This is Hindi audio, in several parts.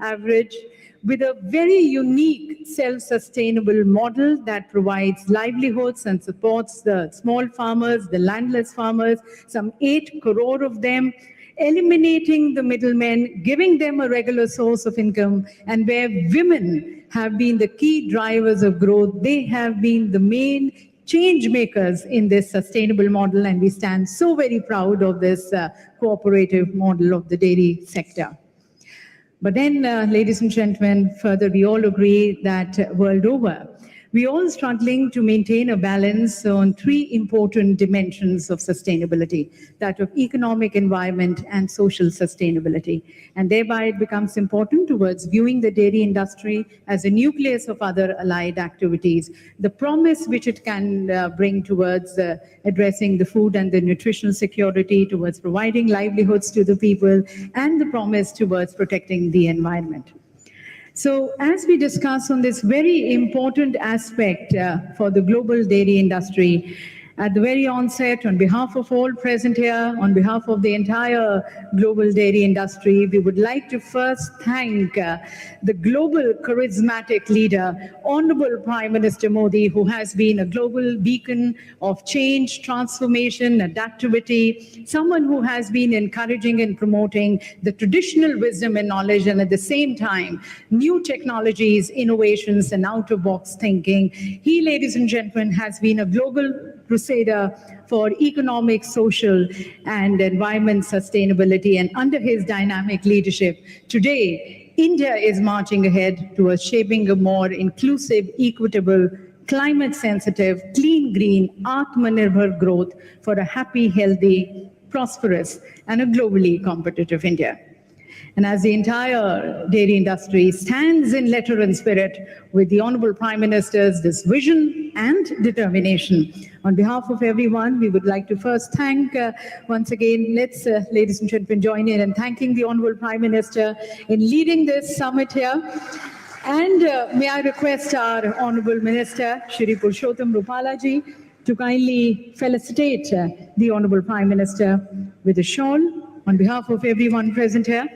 average, with a very unique self-sustainable model that provides livelihoods and supports the small farmers, the landless farmers, some 8 crore of them, eliminating the middlemen, giving them a regular source of income, and where women have been the key drivers of growth. They have been the main change makers in this sustainable model, and we stand so very proud of this cooperative model of the dairy sector. But then, ladies and gentlemen, further, we all agree that world over, we all struggling to maintain a balance on 3 important dimensions of sustainability, that of economic, environment, and social sustainability. And thereby it becomes important towards viewing the dairy industry as a nucleus of other allied activities, the promise which it can bring towards addressing the food and the nutritional security, towards providing livelihoods to the people, and the promise towards protecting the environment. So as we discuss on this very important aspect for the global dairy industry, at the very onset, on behalf of all present here, on behalf of the entire global dairy industry, we would like to first thank the global charismatic leader, Honorable Prime Minister Modi, who has been a global beacon of change, transformation, adaptivity, someone who has been encouraging and promoting the traditional wisdom and knowledge, and at the same time, new technologies, innovations, and out-of-box thinking. He, ladies and gentlemen, has been a global crusader for economic, social, and environment sustainability. And under his dynamic leadership, today, India is marching ahead towards shaping a more inclusive, equitable, climate-sensitive, clean, green, Atmanirbhar growth for a happy, healthy, prosperous, and a globally competitive India. And as the entire dairy industry stands in letter and spirit with the Honorable Prime Minister's this vision and determination, on behalf of everyone, we would like to first thank, once again, let's, ladies and gentlemen, join in thanking the Honorable Prime Minister in leading this summit here. And may I request our Honorable Minister, Shri Purushottam Rupala ji, to kindly felicitate the Honorable Prime Minister with a shawl on behalf of everyone present here.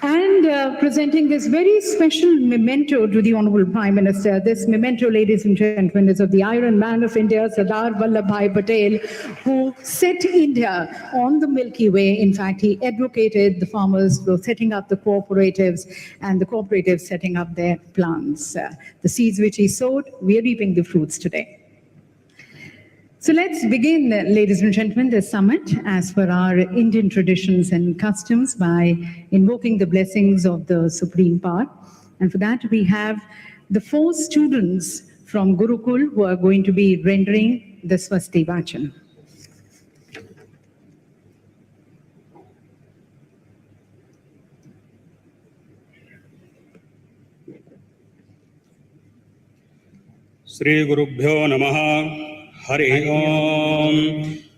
And presenting this very special memento to the Honorable Prime Minister. This memento, ladies and gentlemen, is of the Iron Man of India, Sardar Vallabhbhai Patel, who set India on the Milky Way. In fact, he advocated the farmers for setting up the cooperatives, and the cooperatives setting up their plants. The seeds which he sowed, we are reaping the fruits today. So let's begin, ladies and gentlemen, this summit as per our Indian traditions and customs by invoking the blessings of the Supreme Power. And for that, we have the 4 students from Gurukul who are going to be rendering the Swasti Vachan. Sri Gurubhyo Namaha. Hari Om.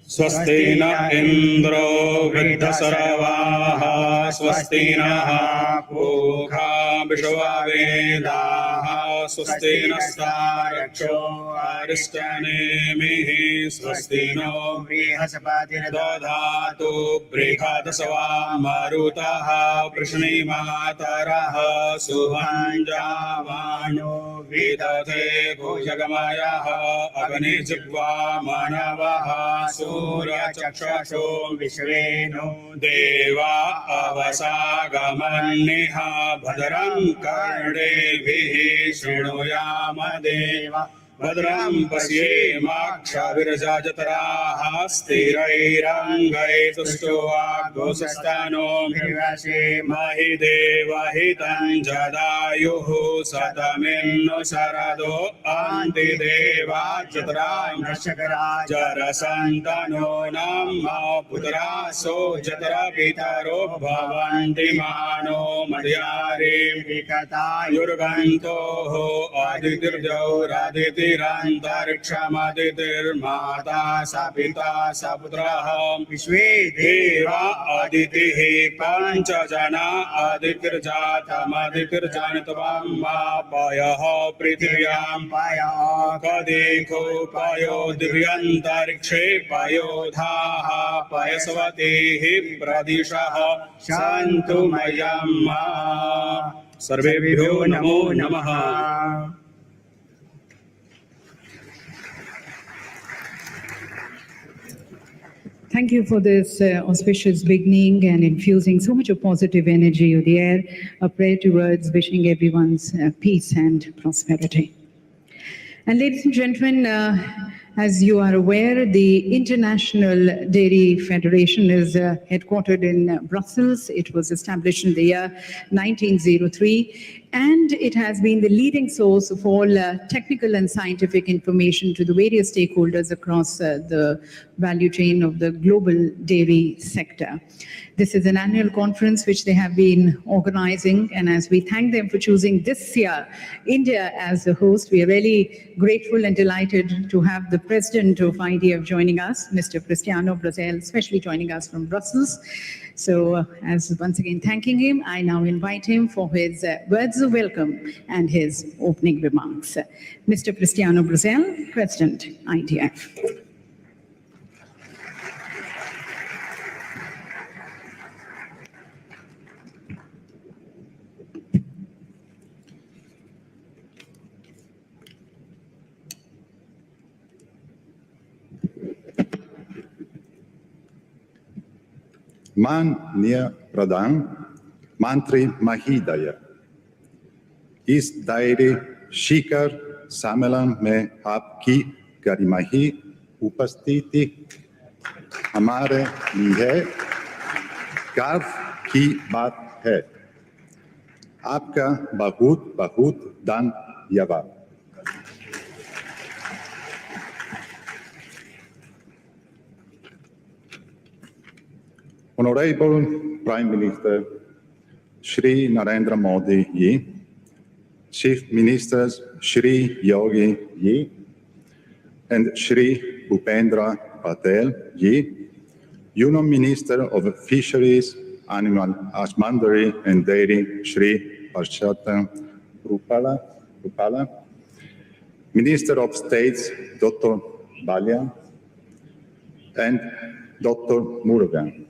Swasti na Indro Vriddhasaravaha Swasti na Pukha Vishwavedaha Swasti na Staraksho Arishthanemihi Swasti no Vrihaspatir Dodhatu Brihadasava Marutaha Prishni Mataraha Suhanjavano Vidate Bhojagamayaha Agni Jigva Manavaha Surya Chakshasho Vishveno Deva Avasagamaniha Bhadram Karnevihi Shrunuyama Deva Bhadram Pasyemaksha Virajajataraha Sthirairangai Tushtoa Gosastano Mirvashe Mahideva Hitan Jadayuhu Sataminno Sarado Antideva Jatram Nashakara Jarasantano Namma Putraso Jatara Pitaro Bhavanti Mano Madhyari Vikata Yurganto Aditirjo Raditi ज्योतिरन्तरिक्षमदितिर्माता स पिता स पुत्रः विश्वे देवा अदितिः पञ्च जना अदितिर्जातमदितिर्जानित्वां पयः पृथिव्यां पयः कदेको पयो दिव्यन्तरिक्षे पयोधाः पयस्वतीः प्रदिशः शान्तु मयम् सर्वेभ्यो नमो नमः। Thank you for this auspicious beginning and infusing so much of positive energy with the air. A prayer towards wishing everyone's peace and prosperity. And ladies and gentlemen, as you are aware, the International Dairy Federation is headquartered in Brussels. It was established in the year 1903, and it has been the leading source of all technical and scientific information to the various stakeholders across the value chain of the global dairy sector. This is an annual conference which they have been organizing, and as we thank them for choosing this year India as the host, we are really grateful and delighted to have the president of IDF joining us, Mr. Cristiano Brazel, especially joining us from Brussels. So as once again thanking him, I now invite him for his words of welcome and his opening remarks. Mr. Cristiano Brazel, President, IDF. माननीय प्रधान मंत्री महोदय, इस दायरे शिखर सम्मेलन में आपकी गरिमाही उपस्थिति हमारे लिए गर्व की बात है। आपका बहुत बहुत धन्यवाद। Honorable Prime Minister Shri Narendra Modi Ji, Chief Ministers Shri Yogi Ji and Shri Bhupendra Patel Ji, Union Minister of Fisheries, Animal Husbandry and Dairy Shri Parshata Rupala, Minister of States Dr. Balia and Dr. Murugan,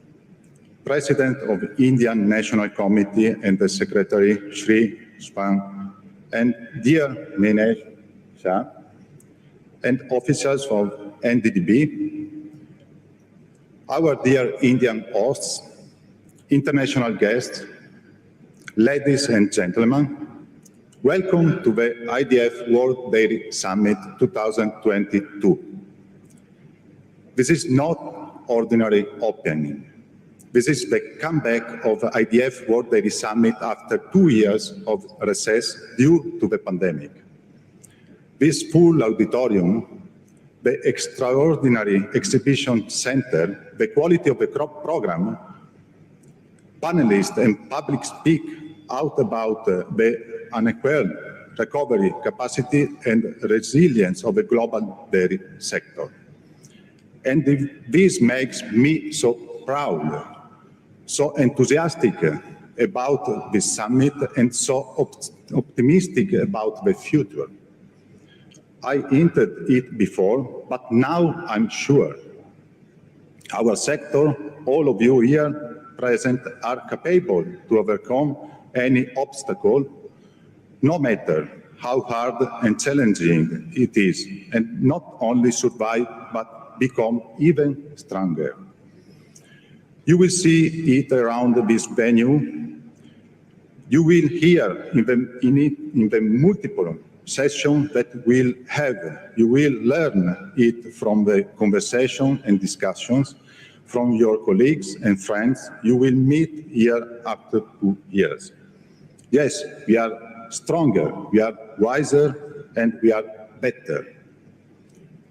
President of Indian National Committee and the Secretary Shri Spang, and dear Minesh Shah, and officers of NDDB, our dear Indian hosts, international guests, ladies and gentlemen, welcome to the IDF World Dairy Summit 2022. This is not ordinary opening. This is the comeback of the IDF World Dairy Summit after 2 years of recess due to the pandemic. This full auditorium, the extraordinary exhibition center, the quality of the crop program, panelists and public speak out about the unequal recovery capacity and resilience of the global dairy sector. And this makes me so proud, so enthusiastic about this summit and so optimistic about the future. I hinted it before, but now I'm sure our sector, all of you here present, are capable to overcome any obstacle, no matter how hard and challenging it is, and not only survive, but become even stronger. You will see it around this venue. You will hear in the multiple sessions that we'll have. You will learn it from the conversation and discussions from your colleagues and friends you will meet here after 2 years. Yes, we are stronger, we are wiser, and we are better.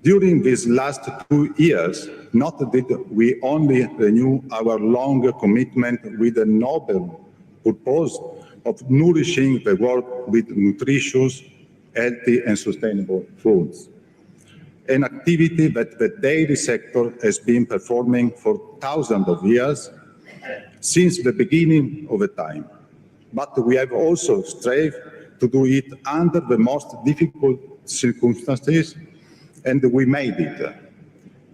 During these last 2 years, not did we only renew our long commitment with the noble purpose of nourishing the world with nutritious healthy and sustainable foods, an activity that the dairy sector has been performing for thousands of years, since the beginning of the time. But we have also strived to do it under the most difficult circumstances, and we made it.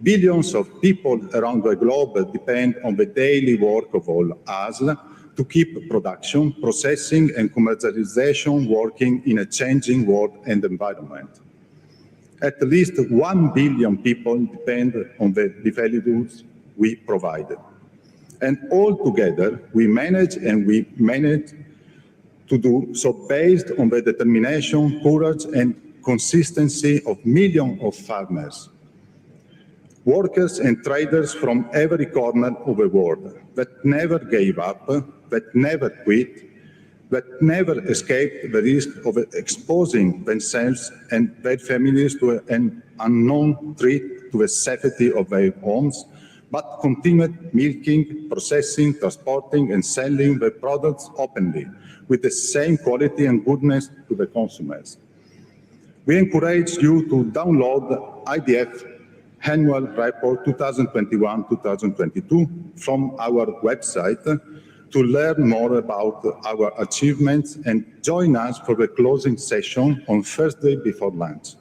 Billions of people around the globe depend on the daily work of all us to keep production, processing, and commercialization working in a changing world and environment. At least 1 billion people depend on the livelihoods we provide. And all together, we manage to do so based on the determination, courage, and consistency of millions of farmers, workers and traders from every corner of the world that never gave up, that never quit, that never escaped the risk of exposing themselves and their families to an unknown threat to the safety of their homes, but continued milking, processing, transporting, and selling the products openly with the same quality and goodness to the consumers. We encourage you to download the IDF Annual Report 2021-2022 from our website to learn more about our achievements and join us for the closing session on Thursday before lunch.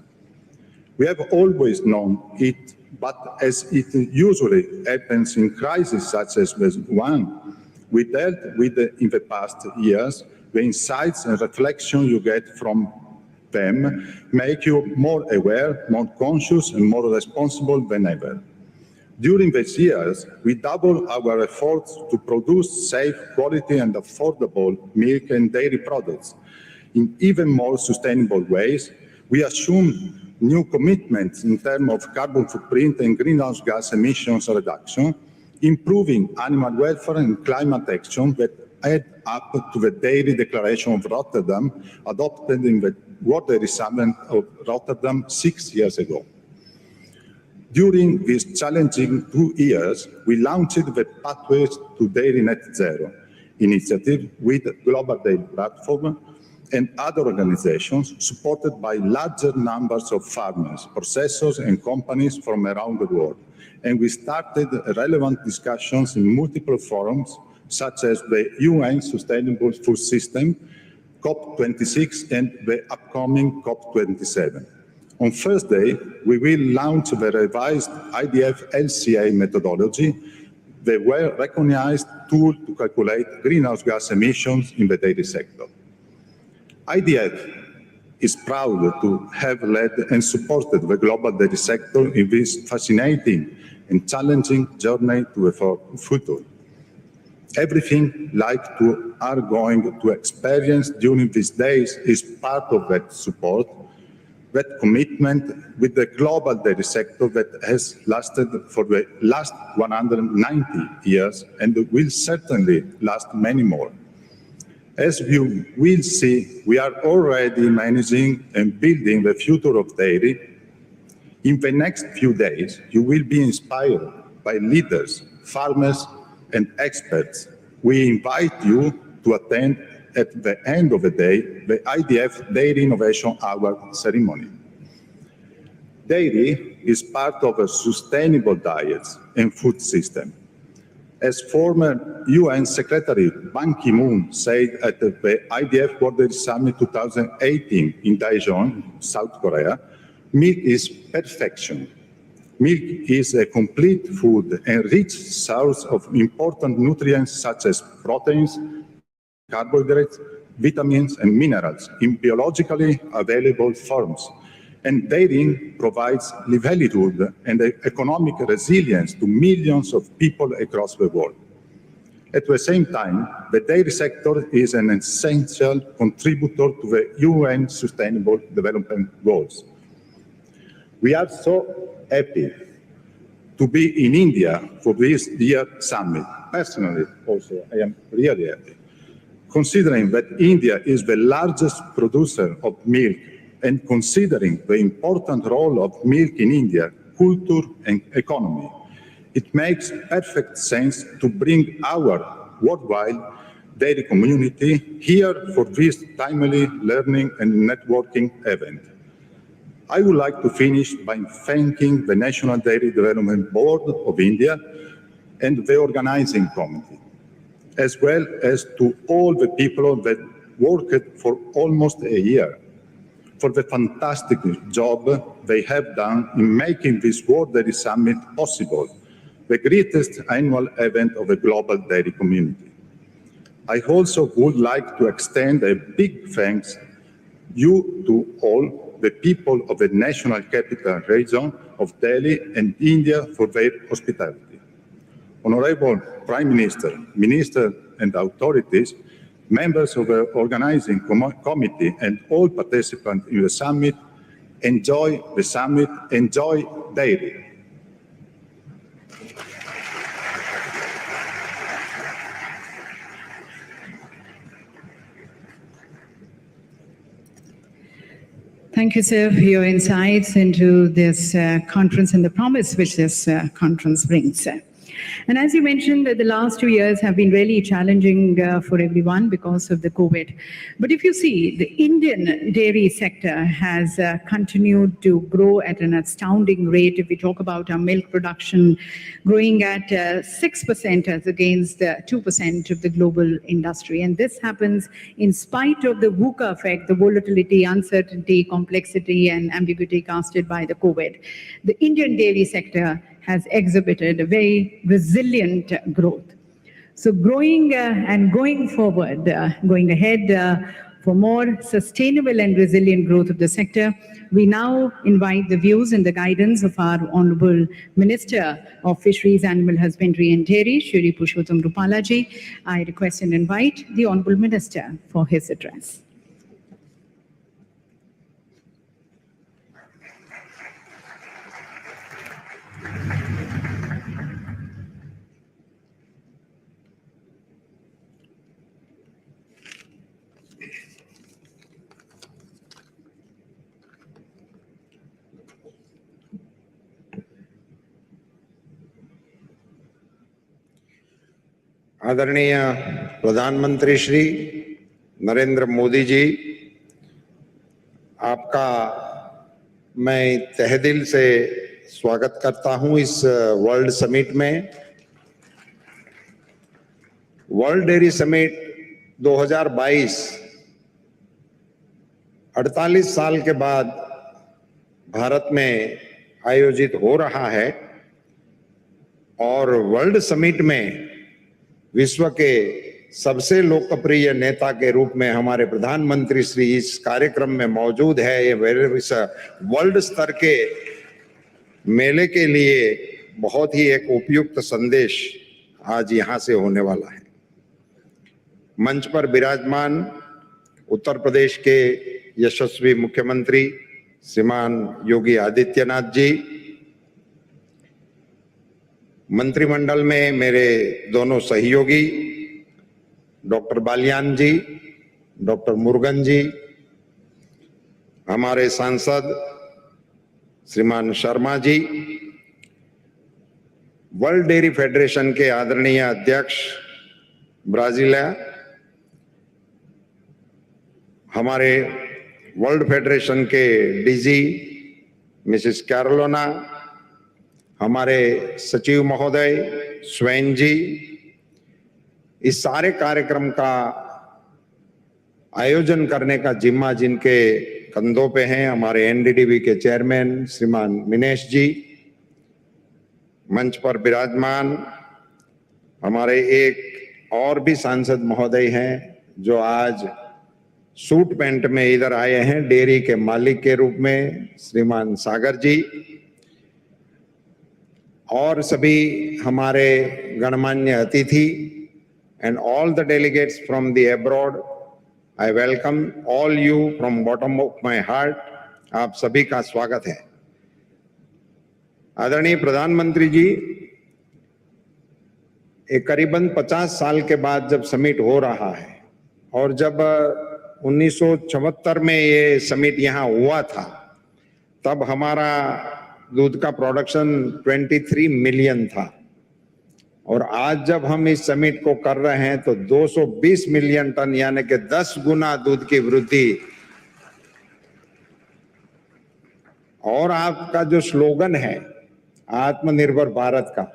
We have always known it, but as it usually happens in crises such as the one we dealt with in the past years, the insights and reflection you get from them make you more aware, more conscious, and more responsible than ever. During these years, we doubled our efforts to produce safe, quality, and affordable milk and dairy products in even more sustainable ways. We assumed new commitments in terms of carbon footprint and greenhouse gas emissions reduction, improving animal welfare and climate action that add up to the Dairy Declaration of Rotterdam, adopted in the World Dairy Summit of Rotterdam 6 years ago. During these challenging 2 years, we launched the Pathways to Dairy Net Zero initiative with Global Dairy Platform and other organizations supported by larger numbers of farmers, processors, and companies from around the world. And we started relevant discussions in multiple forums, such as the UN Sustainable Food System, COP26, and the upcoming COP27. On Thursday, we will launch the revised IDF LCA methodology, the well-recognized tool to calculate greenhouse gas emissions in the dairy sector. IDF is proud to have led and supported the global dairy sector in this fascinating and challenging journey to the future. Everything like you are going to experience during these days is part of that support, that commitment with the global dairy sector that has lasted for the last 190 years and will certainly last many more. As you will see, we are already managing and building the future of dairy. In the next few days, you will be inspired by leaders, farmers, and experts. We invite you to attend at the end of the day the IDF Dairy Innovation Hour ceremony. Dairy is part of a sustainable diet and food system. As former UN Secretary Ban Ki-moon said at the IDF World Dairy Summit 2018 in Daejeon, South Korea, milk is perfection. Milk is a complete food and rich source of important nutrients such as proteins, carbohydrates, vitamins, and minerals in biologically available forms. And dairying provides livelihood and economic resilience to millions of people across the world. At the same time, the dairy sector is an essential contributor to the UN Sustainable Development Goals. We are so happy to be in India for this year's summit. Personally, also, I am really happy, considering that India is the largest producer of milk and considering the important role of milk in India, culture and economy. It makes perfect sense to bring our worldwide dairy community here for this timely learning and networking event. I would like to finish by thanking the National Dairy Development Board of India and the organizing committee, as well as to all the people that worked for almost a year for the fantastic job they have done in making this World Dairy Summit possible, the greatest annual event of the global dairy community. I also would like to extend a big thanks to all the people of the National Capital Region of Delhi and India for their hospitality. Honorable Prime Minister, Minister and authorities, members of the organizing committee and all participants in the summit, enjoy the summit, enjoy dairy. Thank you, sir, for your insights into this conference and the promise which this conference brings. And as you mentioned, the last 2 years have been really challenging for everyone because of the COVID. But if you see, the Indian dairy sector has continued to grow at an astounding rate. If we talk about our milk production growing at 6% as against 2% of the global industry. And this happens in spite of the VUCA effect, the volatility, uncertainty, complexity, and ambiguity casted by the COVID. The Indian dairy sector has exhibited a very resilient growth. So growing and going forward, going ahead for more sustainable and resilient growth of the sector, we now invite the views and the guidance of our Honorable Minister of Fisheries, Animal Husbandry and Dairy, Shri Purushottam Rupala ji. I request and invite the Honorable Minister for his address. आदरणीय प्रधानमंत्री श्री नरेंद्र मोदी जी, आपका मैं तहे दिल से स्वागत करता हूं इस वर्ल्ड समिट में। वर्ल्ड डेयरी समिट 2022 48 साल के बाद भारत में आयोजित हो रहा है और वर्ल्ड समिट में विश्व के सबसे लोकप्रिय नेता के रूप में हमारे प्रधानमंत्री श्री इस कार्यक्रम में मौजूद है। ये वर्ल्ड स्तर के मेले के लिए बहुत ही एक उपयुक्त संदेश आज यहाँ से होने वाला है। मंच पर विराजमान उत्तर प्रदेश के यशस्वी मुख्यमंत्री श्रीमान योगी आदित्यनाथ जी, मंत्रिमंडल में मेरे दोनों सहयोगी डॉक्टर बालियान जी, डॉक्टर मुरुगन जी, हमारे सांसद श्रीमान Sharma ji, world dairy federation के आदरणीय अध्यक्ष ब्राजीलिया, हमारे वर्ल्ड फेडरेशन के डीजी मिसेस कैरोलिना, हमारे सचिव महोदय स्वैन जी, इस सारे कार्यक्रम का आयोजन करने का जिम्मा जिनके कंधों पे हैं, हमारे एनडीडीबी के चेयरमैन श्रीमान मिनेश जी, मंच पर विराजमान हमारे एक और भी सांसद महोदय हैं जो आज सूट पैंट में इधर आए हैं, डेयरी के मालिक के रूप में श्रीमान सागर जी, और सभी हमारे गणमान्य अतिथि and all the delegates from the abroad, I welcome all you from bottom of my heart. आप सभी का स्वागत है। आदरणीय प्रधानमंत्री जी, एक करीबन 50 साल के बाद जब समिट हो रहा है और जब 1974 में ये समिट यहाँ हुआ था, तब हमारा दूध का प्रोडक्शन 23 मिलियन था। और आज जब हम इस समिट को कर रहे हैं तो 220 मिलियन टन यानी कि 10 गुना दूध की वृद्धि। और आपका जो स्लोगन है आत्मनिर्भर भारत का,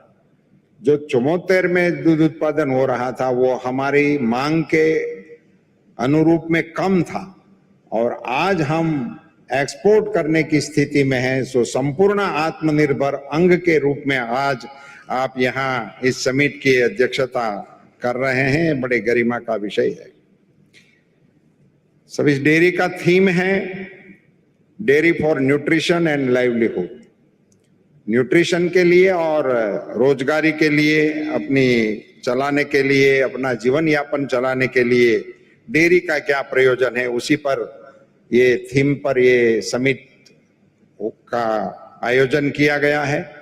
जो 74 में दूध उत्पादन हो रहा था वो हमारी मांग के अनुरूप में कम था और आज हम एक्सपोर्ट करने की स्थिति में हैं। सो संपूर्ण आत्मनिर्भर अंग के रूप में आज आप यहाँ इस समिट की अध्यक्षता कर रहे हैं, बड़े गरिमा का विषय है। सब इस डेयरी का थीम है dairy for nutrition and livelihood. Nutrition के लिए और रोजगारी के लिए, अपनी चलाने के लिए, अपना जीवन यापन चलाने के लिए डेयरी का क्या प्रयोजन है, उसी पर ये थीम पर ये समिट का आयोजन किया गया है।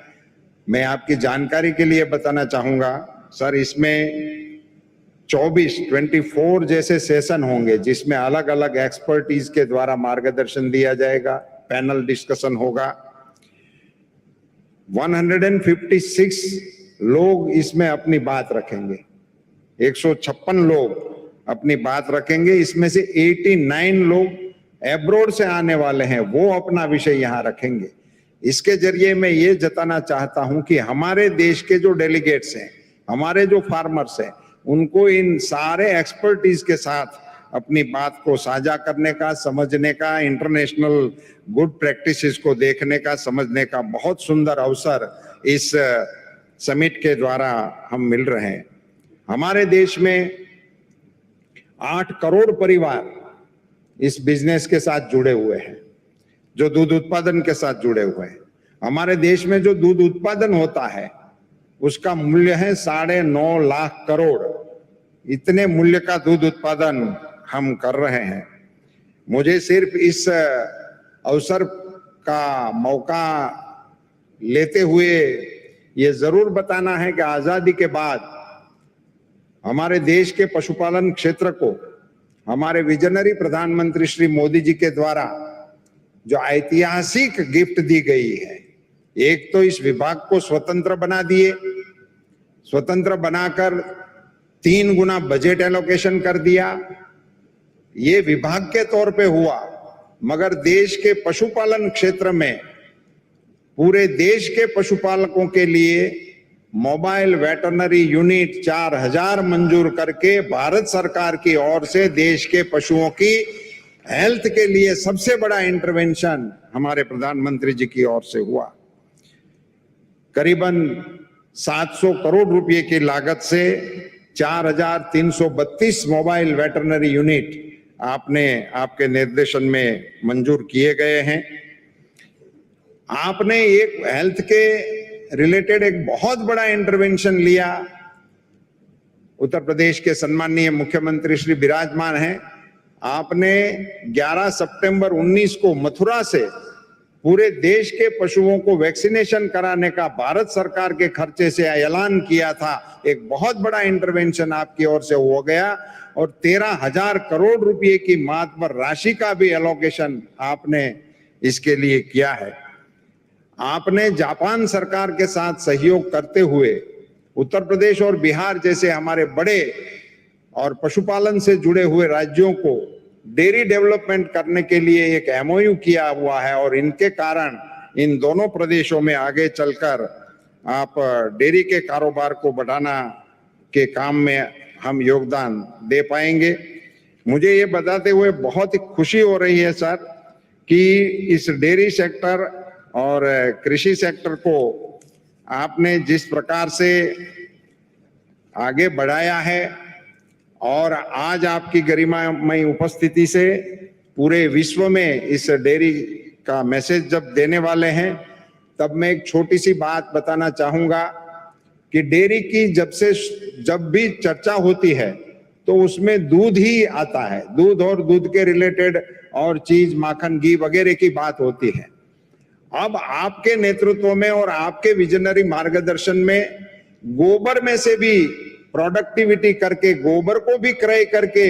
मैं आपकी जानकारी के लिए बताना चाहूंगा सर, इसमें 24 जैसे सेशन होंगे जिसमें अलग अलग एक्सपर्टीज के द्वारा मार्गदर्शन दिया जाएगा, पैनल डिस्कशन होगा। 156 लोग इसमें अपनी बात रखेंगे, 156 लोग अपनी बात रखेंगे। इसमें से 89 लोग एब्रोड से आने वाले हैं, वो अपना विषय यहाँ रखेंगे। इसके जरिए मैं ये जताना चाहता हूं कि हमारे देश के जो डेलीगेट्स हैं, हमारे जो फार्मर्स हैं, उनको इन सारे एक्सपर्टीज के साथ अपनी बात को साझा करने का, समझने का, इंटरनेशनल गुड प्रैक्टिसेस को देखने का, समझने का बहुत सुंदर अवसर इस समिट के द्वारा हम मिल रहे हैं। हमारे देश में 8 करोड़ परिवार इस बिजनेस के साथ जुड़े हुए हैं, जो दूध उत्पादन के साथ जुड़े हुए हैं। हमारे देश में जो दूध उत्पादन होता है उसका मूल्य है 9.5 लाख करोड़। इतने मूल्य का दूध उत्पादन हम कर रहे हैं। मुझे सिर्फ इस अवसर का मौका लेते हुए ये जरूर बताना है कि आजादी के बाद हमारे देश के पशुपालन क्षेत्र को हमारे विजनरी प्रधानमंत्री श्री मोदी जी के द्वारा जो ऐतिहासिक गिफ्ट दी गई है, एक तो इस विभाग को स्वतंत्र बना दिए, स्वतंत्र बनाकर 3 गुना बजट एलोकेशन कर दिया। ये विभाग के तौर पे हुआ, मगर देश के पशुपालन क्षेत्र में पूरे देश के पशुपालकों के लिए मोबाइल वेटरनरी यूनिट 4000 मंजूर करके भारत सरकार की ओर से देश के पशुओं की हेल्थ के लिए सबसे बड़ा इंटरवेंशन हमारे प्रधानमंत्री जी की ओर से हुआ। करीबन 700 करोड़ रुपए की लागत से 4332 मोबाइल वेटरनरी यूनिट आपके निर्देशन में मंजूर किए गए हैं। आपने एक हेल्थ के रिलेटेड एक बहुत बड़ा इंटरवेंशन लिया। उत्तर प्रदेश के सम्माननीय मुख्यमंत्री श्री विराजमान हैं। आपने 11 सितंबर 19 को मथुरा से पूरे देश के पशुओं को वैक्सीनेशन कराने का भारत सरकार के खर्चे से ऐलान किया था। एक बहुत बड़ा इंटरवेंशन आपकी ओर से हो गया और 13,000 करोड़ रुपए की मातबर राशि का भी एलोकेशन आपने इसके लिए किया है। आपने जापान सरकार के साथ सहयोग करते हुए उत्तर प्रदेश और बिहार जैसे हमारे बड़े और पशुपालन से जुड़े हुए राज्यों को डेयरी डेवलपमेंट करने के लिए एक एमओयू किया हुआ है और इनके कारण इन दोनों प्रदेशों में आगे चलकर आप डेयरी के कारोबार को बढ़ाना के काम में हम योगदान दे पाएंगे। मुझे ये बताते हुए बहुत ही खुशी हो रही है सर कि इस डेयरी सेक्टर और कृषि सेक्टर को आपने जिस प्रकार से आगे बढ़ाया है और आज आपकी गरिमामय उपस्थिति से पूरे विश्व में इस डेयरी का मैसेज जब देने वाले हैं, तब मैं एक छोटी सी बात बताना चाहूंगा कि डेयरी की जब भी चर्चा होती है तो उसमें दूध ही आता है। दूध और दूध के रिलेटेड और चीज, माखन, घी वगैरह की बात होती है। अब आपके नेतृत्व में और आपके विजनरी मार्गदर्शन में गोबर में से भी प्रोडक्टिविटी करके, गोबर को भी क्रय करके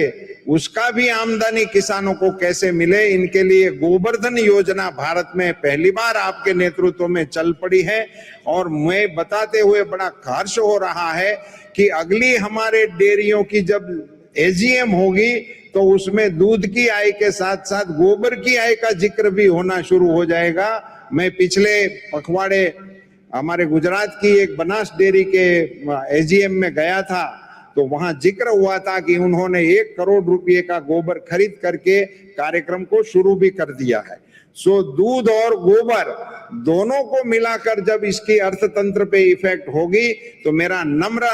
उसका भी आमदनी किसानों को कैसे मिले, इनके लिए गोवर्धन योजना भारत में पहली बार आपके नेतृत्व में चल पड़ी है। और मैं बताते हुए बड़ा हर्ष हो रहा है कि अगली हमारे डेयरियों की जब एजीएम होगी तो उसमें दूध की आय के साथ साथ गोबर की आय का जिक्र भी होना शुरू हो जाएगा। मैं पिछले पखवाड़े हमारे गुजरात की एक बनास डेयरी के एजीएम में गया था, तो वहां जिक्र हुआ था कि उन्होंने 1 करोड़ रुपए का गोबर खरीद करके कार्यक्रम को शुरू भी कर दिया है। सो दूध और गोबर दोनों को मिलाकर जब इसकी अर्थतंत्र पे इफेक्ट होगी तो मेरा नम्र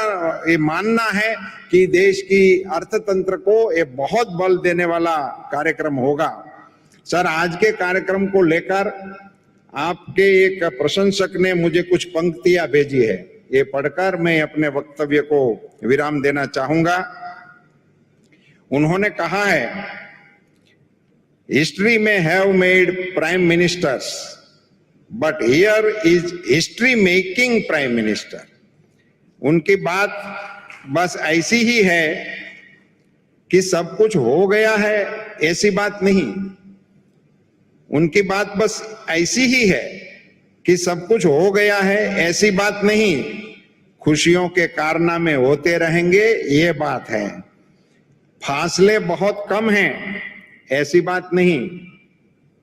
ये मानना है कि देश की अर्थतंत्र को एक बहुत बल देने वाला कार्यक्रम होगा। सर, आज के कार्यक्रम को लेकर आपके एक प्रशंसक ने मुझे कुछ पंक्तियां भेजी है, ये पढ़कर मैं अपने वक्तव्य को विराम देना चाहूंगा। उन्होंने कहा है, हिस्ट्री में have made prime ministers but here is history making prime minister. उनकी बात बस ऐसी ही है कि सब कुछ हो गया है, ऐसी बात नहीं। उनकी बात बस ऐसी ही है कि सब कुछ हो गया है, ऐसी बात नहीं। खुशियों के कारनामे होते रहेंगे, ये बात है। फासले बहुत कम हैं, ऐसी बात नहीं।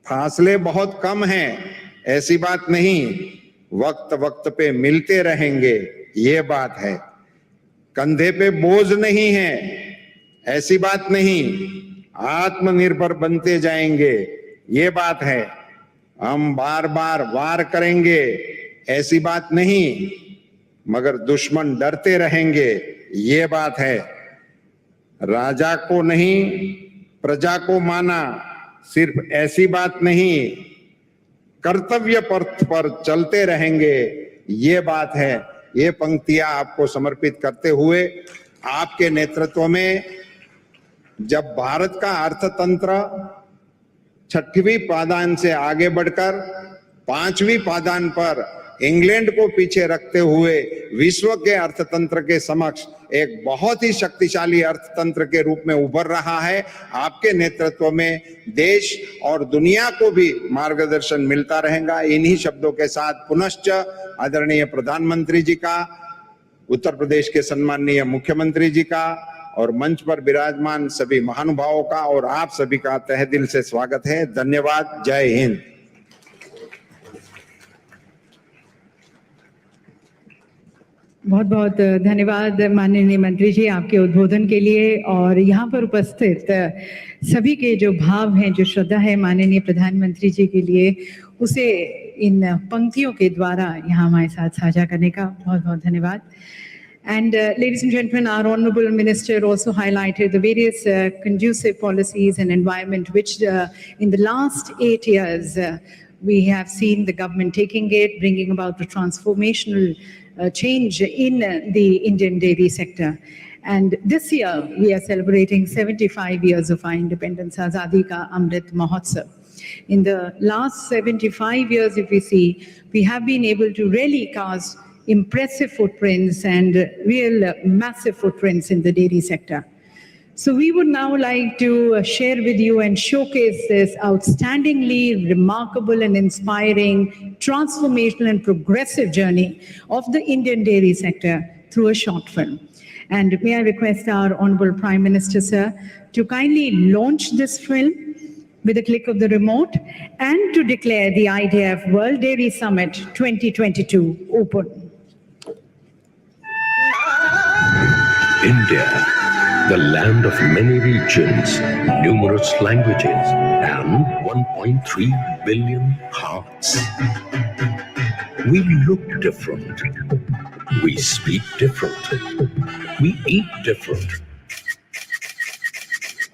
फासले बहुत कम हैं, ऐसी बात नहीं। वक्त वक्त पे मिलते रहेंगे, ये बात है। कंधे पे बोझ नहीं है, ऐसी बात नहीं। आत्मनिर्भर बनते जाएंगे, ये बात है। हम बार बार वार करेंगे, ऐसी बात नहीं, मगर दुश्मन डरते रहेंगे, ये बात है। राजा को नहीं प्रजा को माना, सिर्फ ऐसी बात नहीं। कर्तव्य पथ पर चलते रहेंगे, ये बात है। ये पंक्तियां आपको समर्पित करते हुए, आपके नेतृत्व में जब भारत का अर्थतंत्र 6वीं पायदान से आगे बढ़कर 5वीं पायदान पर इंग्लैंड को पीछे रखते हुए विश्व के अर्थतंत्र के समक्ष एक बहुत ही शक्तिशाली अर्थतंत्र के रूप में उभर रहा है, आपके नेतृत्व में देश और दुनिया को भी मार्गदर्शन मिलता रहेगा। इन्हीं शब्दों के साथ पुनश्च आदरणीय प्रधानमंत्री जी का, उत्तर प्रदेश के सम्माननीय मुख्यमंत्री जी का और मंच पर विराजमान सभी महानुभावों का और आप सभी का तहे दिल से स्वागत है। धन्यवाद। जय हिंद। बहुत बहुत धन्यवाद माननीय मंत्री जी आपके उद्बोधन के लिए। और यहाँ पर उपस्थित सभी के जो भाव हैं, जो श्रद्धा है माननीय प्रधानमंत्री जी के लिए, उसे इन पंक्तियों के द्वारा यहाँ हमारे साथ साझा करने का बहुत बहुत धन्यवाद। And ladies and gentlemen, our Honorable Minister also highlighted the various conducive policies and environment which in the last 8 years we have seen the government taking it, bringing about the transformational change in the Indian dairy sector. And this year we are celebrating 75 years of our independence, Azadi Ka Amrit Mahotsav. In the last 75 years, if we see, we have been able to really cast impressive footprints and real massive footprints in the dairy sector. So we would now like to share with you and showcase this outstandingly remarkable and inspiring, transformational and progressive journey of the Indian dairy sector through a short film. And may I request our Honorable Prime Minister, sir, to kindly launch this film with a click of the remote and to declare the IDF World Dairy Summit 2022 open. India, the land of many regions, numerous languages, and 1.3 billion hearts. We look different. We speak different. We eat different.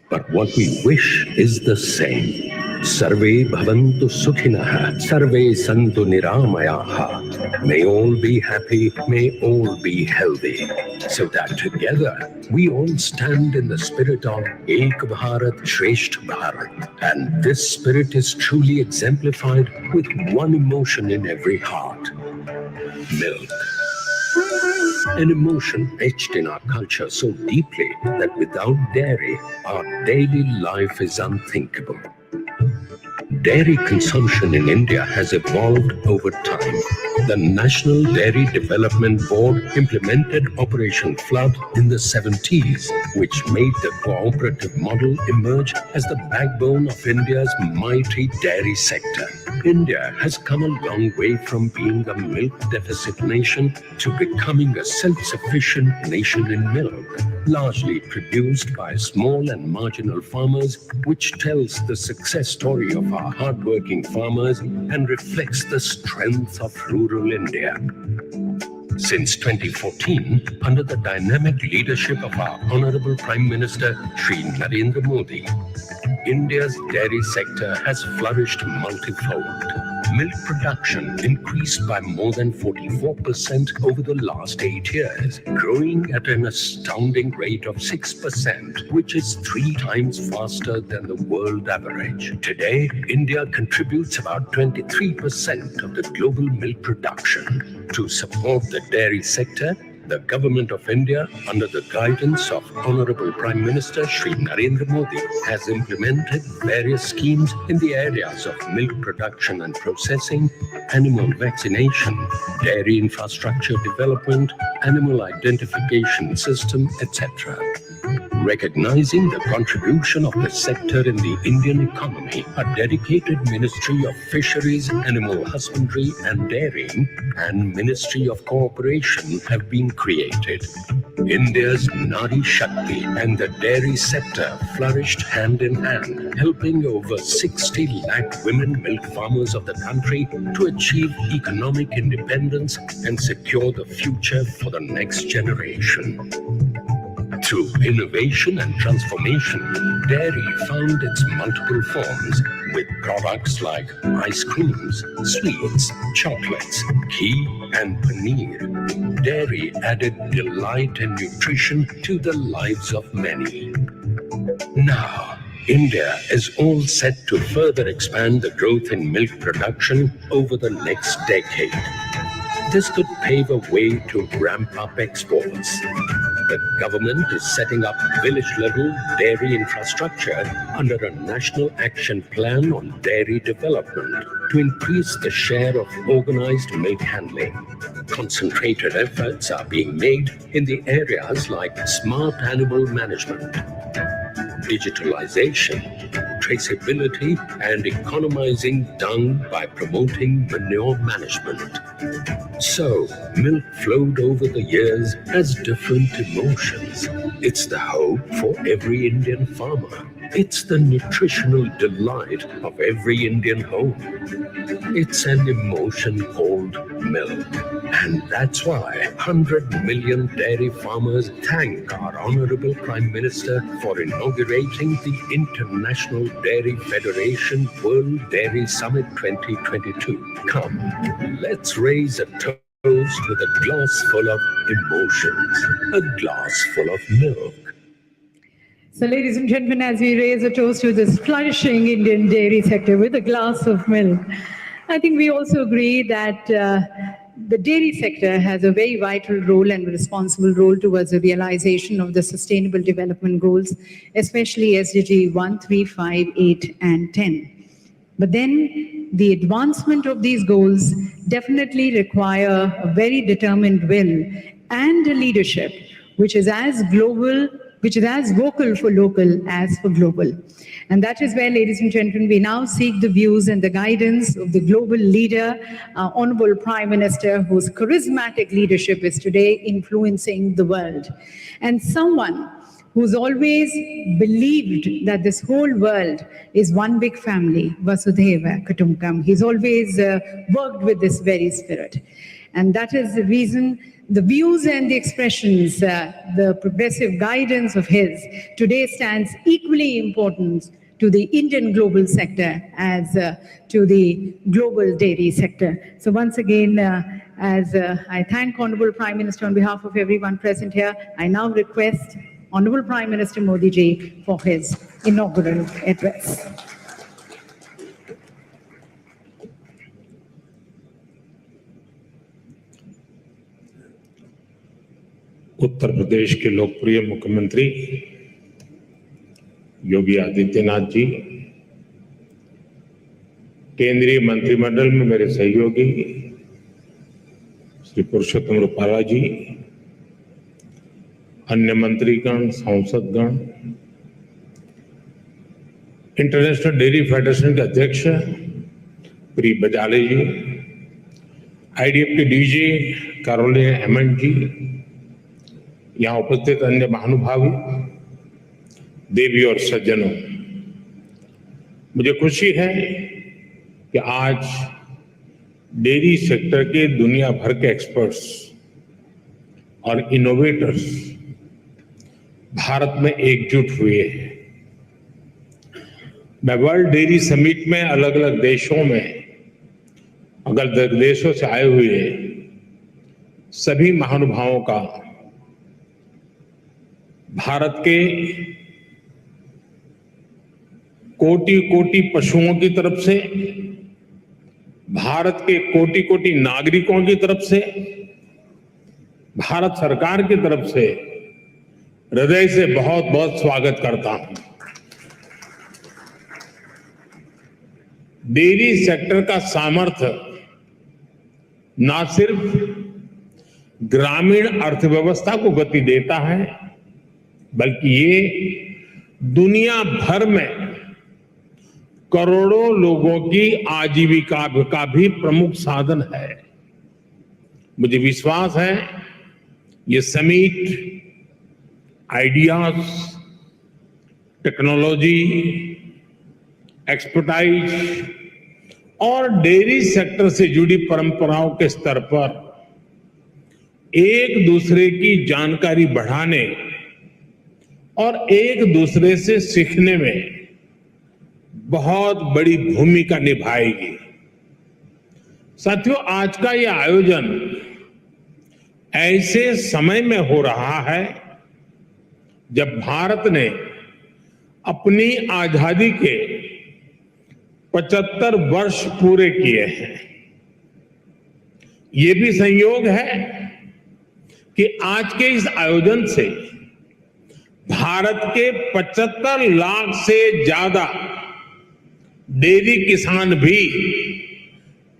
But what we wish is the same. Sarve bhavantu sukhinah, sarve santu niramayaha. May all be happy, may all be healthy. So that together we all stand in the spirit of Ek Bharat Shresth Bharat. And this spirit is truly exemplified with one emotion in every heart: milk. an emotion etched in our culture so deeply that without dairy, our daily life is unthinkable. Dairy consumption in India has evolved over time. The National Dairy Development Board implemented Operation Flood in the 70s, which made the cooperative model emerge as the backbone of India's mighty dairy sector. India has come a long way from being a milk deficit nation to becoming a self-sufficient nation in milk, largely produced by small and marginal farmers, which tells the success story of our hardworking farmers and reflects the strength of rural India. Since 2014, under the dynamic leadership of our Honorable Prime Minister Shri Narendra Modi, India's dairy sector has flourished multifold. Milk production increased by more than 44% over the last 8 years, growing at an astounding rate of 6%, which is 3 times faster than the world average. Today, India contributes about 23% of the global milk production. To support the dairy sector, the Government of India, under the guidance of Honorable Prime Minister Shri Narendra Modi, has implemented various schemes in the areas of milk production and processing, animal vaccination, dairy infrastructure development, animal identification system, etc. Recognizing the contribution of the sector in the Indian economy, a dedicated Ministry of Fisheries, Animal Husbandry and Dairying and Ministry of Cooperation have been created. India's Nari Shakti and the dairy sector flourished hand in hand, helping over 60 lakh women milk farmers of the country to achieve economic independence and secure the future for the next generation. Through innovation and transformation, dairy found its multiple forms with products like ice creams, sweets, chocolates, ghee, and paneer. Dairy added delight and nutrition to the lives of many. Now, India is all set to further expand the growth in milk production over the next decade. This could pave a way to ramp up exports. The government is setting up village-level dairy infrastructure under a national action plan on dairy development to increase the share of organized milk handling. Concentrated efforts are being made in the areas like smart animal management, digitalization, traceability, and economizing dung by promoting manure management. So, milk flowed over the years has different emotions. It's the hope for every Indian farmer. It's the nutritional delight of every Indian home. It's an emotion called milk. And that's why 100 million dairy farmers thank our Honorable Prime Minister for inaugurating the International Dairy Federation World Dairy Summit 2022. Come, let's raise a toast with a glass full of emotions, a glass full of milk. So, ladies and gentlemen, as we raise a toast to this flourishing Indian dairy sector with a glass of milk, I think we also agree that the dairy sector has a very vital role and responsible role towards the realization of the Sustainable Development Goals, especially SDG 1, 3, 5, 8, and 10. But then the advancement of these goals definitely require a very determined will and a leadership which is as global, which is as vocal for local as for global. And that is where, ladies and gentlemen, we now seek the views and the guidance of the global leader, our Honorable Prime Minister, whose charismatic leadership is today influencing the world. And someone who's always believed that this whole world is one big family, Vasudhaiva Kutumbakam. He's always worked with this very spirit. And that is the reason the views and the expressions, the progressive guidance of his today stands equally important to the Indian global sector as to the global dairy sector. So once again, as I thank Honorable Prime Minister on behalf of everyone present here, I now request Honorable Prime Minister Modi ji for his inaugural address. Uttar Pradesh के लोकप्रिय मुख्यमंत्री योगी आदित्यनाथ जी, केंद्रीय मंत्रिमंडल में मेरे सहयोगी श्री पुरुषोत्तम रूपाला जी, अन्य मंत्रीगण, सांसदगण, इंटरनेशनल डेयरी फेडरेशन के अध्यक्ष प्री बजाले जी, आईडीएफ के डीजी कैरोलिन हेमंत जी, यहाँ उपस्थित अन्य महानुभावी, देवी और सज्जनों, मुझे खुशी है कि आज डेयरी सेक्टर के दुनिया भर के एक्सपर्ट्स और इनोवेटर्स भारत में एकजुट हुए हैं। मैं वर्ल्ड डेयरी समिट में अलग अलग देशों में, अलग अलग देशों से आए हुए सभी महानुभावों का भारत के कोटि कोटि पशुओं की तरफ से, भारत के कोटि कोटि नागरिकों की तरफ से, भारत सरकार की तरफ से हृदय से बहुत बहुत स्वागत करता हूं। डेयरी सेक्टर का सामर्थ्य ना सिर्फ ग्रामीण अर्थव्यवस्था को गति देता है, बल्कि ये दुनिया भर में करोड़ों लोगों की आजीविका का भी प्रमुख साधन है। मुझे विश्वास है ये समिट आइडियाज, टेक्नोलॉजी, एक्सपर्टाइज और डेयरी सेक्टर से जुड़ी परंपराओं के स्तर पर एक दूसरे की जानकारी बढ़ाने और एक दूसरे से सीखने में बहुत बड़ी भूमिका निभाएगी। साथियों, आज का यह आयोजन ऐसे समय में हो रहा है जब भारत ने अपनी आजादी के 75 वर्ष पूरे किए हैं। ये भी संयोग है कि आज के इस आयोजन से भारत के 75 लाख से ज्यादा डेयरी किसान भी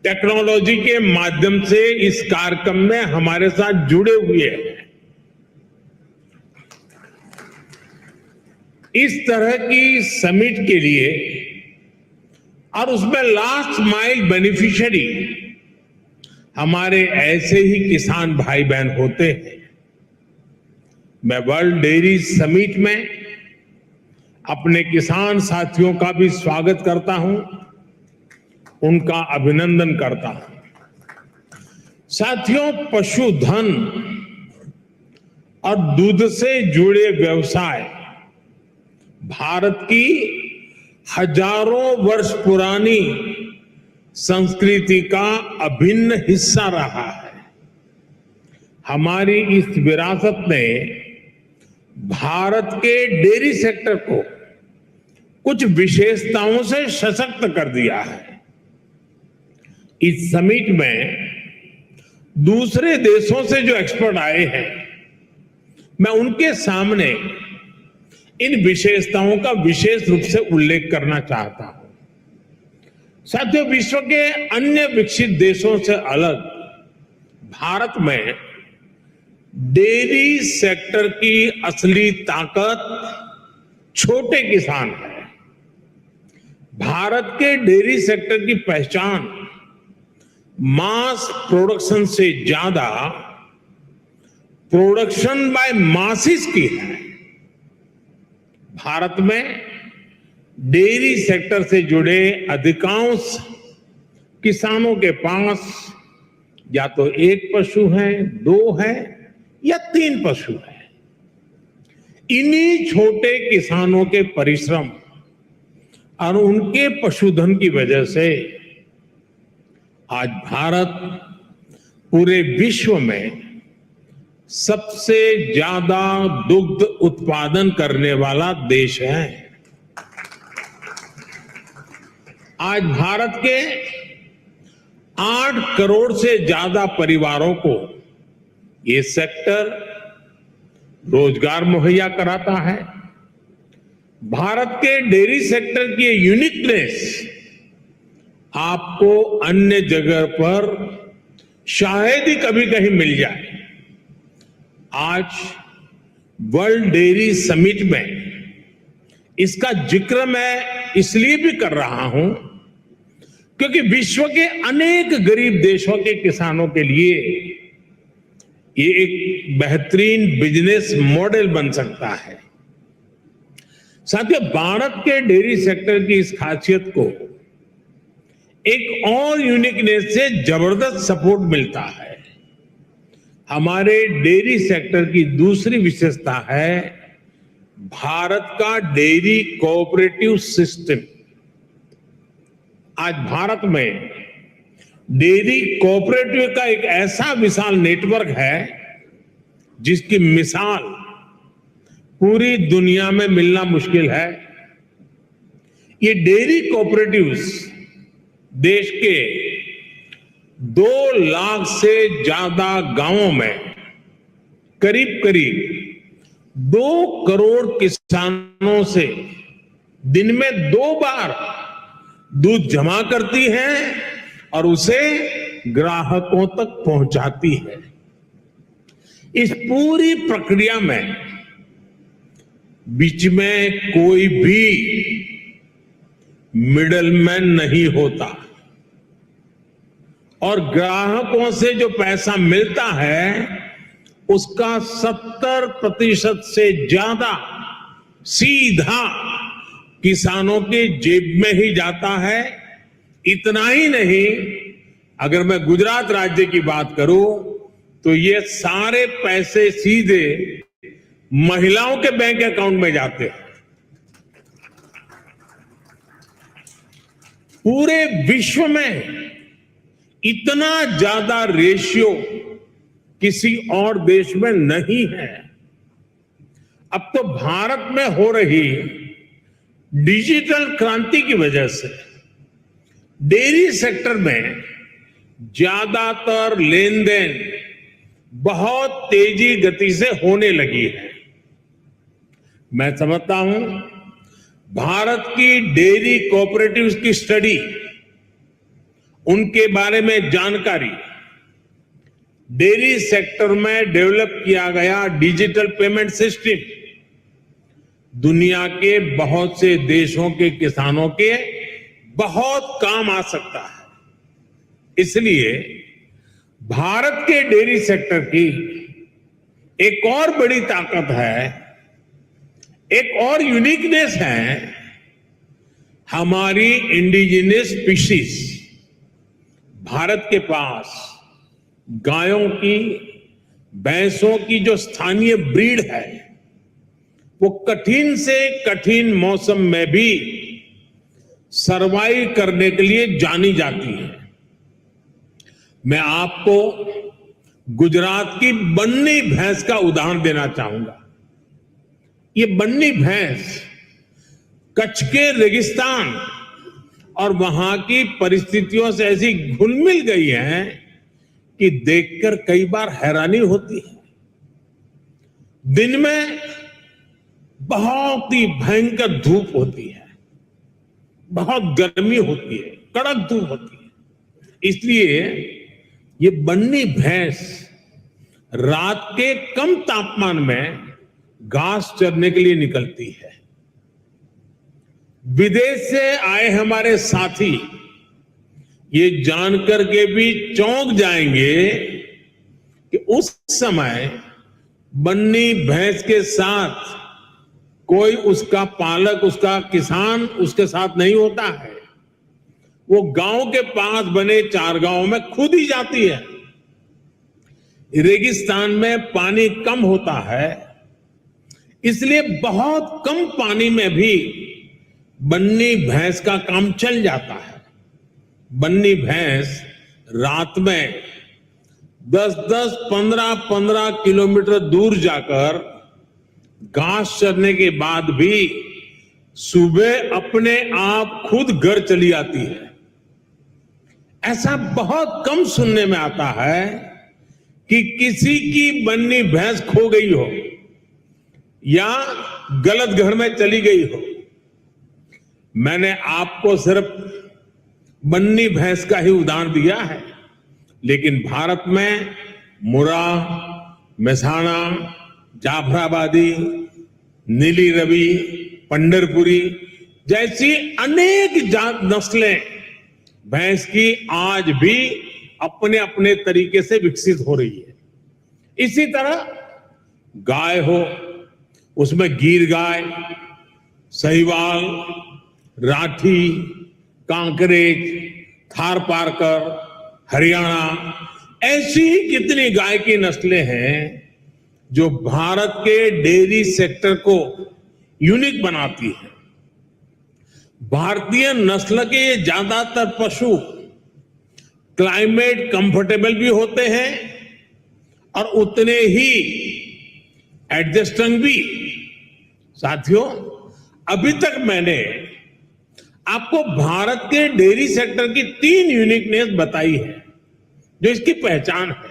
टेक्नोलॉजी के माध्यम से इस कार्यक्रम में हमारे साथ जुड़े हुए हैं। इस तरह की समिट के लिए और उसमें लास्ट माइल बेनिफिशियरी हमारे ऐसे ही किसान भाई बहन होते हैं। मैं वर्ल्ड डेयरी समिट में अपने किसान साथियों का भी स्वागत करता हूं, उनका अभिनंदन करता हूं। साथियों, पशुधन और दूध से जुड़े व्यवसाय भारत की हजारों वर्ष पुरानी संस्कृति का अभिन्न हिस्सा रहा है। हमारी इस विरासत ने भारत के डेयरी सेक्टर को कुछ विशेषताओं से सशक्त कर दिया है। इस समिट में दूसरे देशों से जो एक्सपर्ट आए हैं, मैं उनके सामने इन विशेषताओं का विशेष रूप से उल्लेख करना चाहता हूं। साथियों, विश्व के अन्य विकसित देशों से अलग भारत में डेयरी सेक्टर की असली ताकत छोटे किसान है। भारत के डेयरी सेक्टर की पहचान मास प्रोडक्शन से ज्यादा प्रोडक्शन बाय मासिस की है। भारत में डेयरी सेक्टर से जुड़े अधिकांश किसानों के पास या तो एक पशु है, 2 है या 3 पशु है। इन्हीं छोटे किसानों के परिश्रम और उनके पशुधन की वजह से आज भारत पूरे विश्व में सबसे ज्यादा दुग्ध उत्पादन करने वाला देश है। आज भारत के 8 करोड़ से ज्यादा परिवारों को ये सेक्टर रोजगार मुहैया कराता है। भारत के डेयरी सेक्टर की यूनिकनेस आपको अन्य जगह पर शायद ही कभी कहीं मिल जाए। आज वर्ल्ड डेयरी समिट में इसका जिक्र मैं इसलिए भी कर रहा हूं क्योंकि विश्व के अनेक गरीब देशों के किसानों के लिए ये एक बेहतरीन बिजनेस मॉडल बन सकता है। साथियों, भारत के डेयरी सेक्टर की इस खासियत को एक और यूनिकनेस से जबरदस्त सपोर्ट मिलता है। हमारे डेयरी सेक्टर की दूसरी विशेषता है भारत का डेयरी कोऑपरेटिव सिस्टम। आज भारत में डेयरी कोऑपरेटिव का एक ऐसा विशाल नेटवर्क है जिसकी मिसाल पूरी दुनिया में मिलना मुश्किल है। ये डेयरी कोऑपरेटिव्स देश के 2 लाख से ज्यादा गांवों में करीब करीब 2 करोड़ किसानों से दिन में 2 बार दूध जमा करती है और उसे ग्राहकों तक पहुंचाती है। इस पूरी प्रक्रिया में बीच में कोई भी मिडलमैन नहीं होता और ग्राहकों से जो पैसा मिलता है उसका 70% से ज्यादा सीधा किसानों के जेब में ही जाता है। इतना ही नहीं, अगर मैं गुजरात राज्य की बात करूं तो ये सारे पैसे सीधे महिलाओं के बैंक अकाउंट में जाते हैं। पूरे विश्व में इतना ज्यादा रेशियो किसी और देश में नहीं है। अब तो भारत में हो रही डिजिटल क्रांति की वजह से डेयरी सेक्टर में ज्यादातर लेन देन बहुत तेजी गति से होने लगी है। मैं समझता हूं भारत की डेयरी कोऑपरेटिव्स की स्टडी, उनके बारे में जानकारी, डेयरी सेक्टर में डेवलप किया गया डिजिटल पेमेंट सिस्टम दुनिया के बहुत से देशों के किसानों के बहुत काम आ सकता है। इसलिए भारत के डेयरी सेक्टर की एक और बड़ी ताकत है, एक और यूनिकनेस है हमारी इंडिजिनस स्पीशीज। भारत के पास गायों की, भैंसों की जो स्थानीय ब्रीड है वो कठिन से कठिन मौसम में भी सरवाइव करने के लिए जानी जाती है। मैं आपको गुजरात की बन्नी भैंस का उदाहरण देना चाहूंगा। ये बन्नी भैंस कच्छ के रेगिस्तान और वहां की परिस्थितियों से ऐसी घुल मिल गई है कि देखकर कई बार हैरानी होती है। दिन में बहुत ही भयंकर धूप होती है, बहुत गर्मी होती है, कड़क धूप होती है। इसलिए ये बन्नी भैंस रात के कम तापमान में घास चरने के लिए निकलती है। विदेश से आए हमारे साथी ये जानकर के भी चौंक जाएंगे कि उस समय बन्नी भैंस के साथ कोई उसका पालक, उसका किसान उसके साथ नहीं होता है। वो गांव के पास बने चारगांव में खुद ही जाती है। रेगिस्तान में पानी कम होता है, इसलिए बहुत कम पानी में भी बन्नी भैंस का काम चल जाता है। बन्नी भैंस रात में 10-10, 15-15 किलोमीटर दूर जाकर घास चरने के बाद भी सुबह अपने आप खुद घर चली आती है। ऐसा बहुत कम सुनने में आता है कि किसी की बन्नी भैंस खो गई हो या गलत घर में चली गई हो। मैंने आपको सिर्फ बन्नी भैंस का ही उदाहरण दिया है, लेकिन भारत में मुर्रा, मेसाना, जाफराबादी, नीली रवि, पंढरपुरी जैसी अनेक जात नस्लें भैंस की आज भी अपने अपने तरीके से विकसित हो रही है। इसी तरह गाय हो, उसमें गीर गाय, सहीवाल, राठी, कांकरेज, थार पारकर, हरियाणा, ऐसी ही कितनी गाय की नस्लें हैं जो भारत के डेयरी सेक्टर को यूनिक बनाती है। भारतीय नस्ल के ये ज्यादातर पशु क्लाइमेट कंफर्टेबल भी होते हैं और उतने ही एडजस्टिंग भी। साथियों, अभी तक मैंने आपको भारत के डेयरी सेक्टर की 3 यूनिकनेस बताई है जो इसकी पहचान है।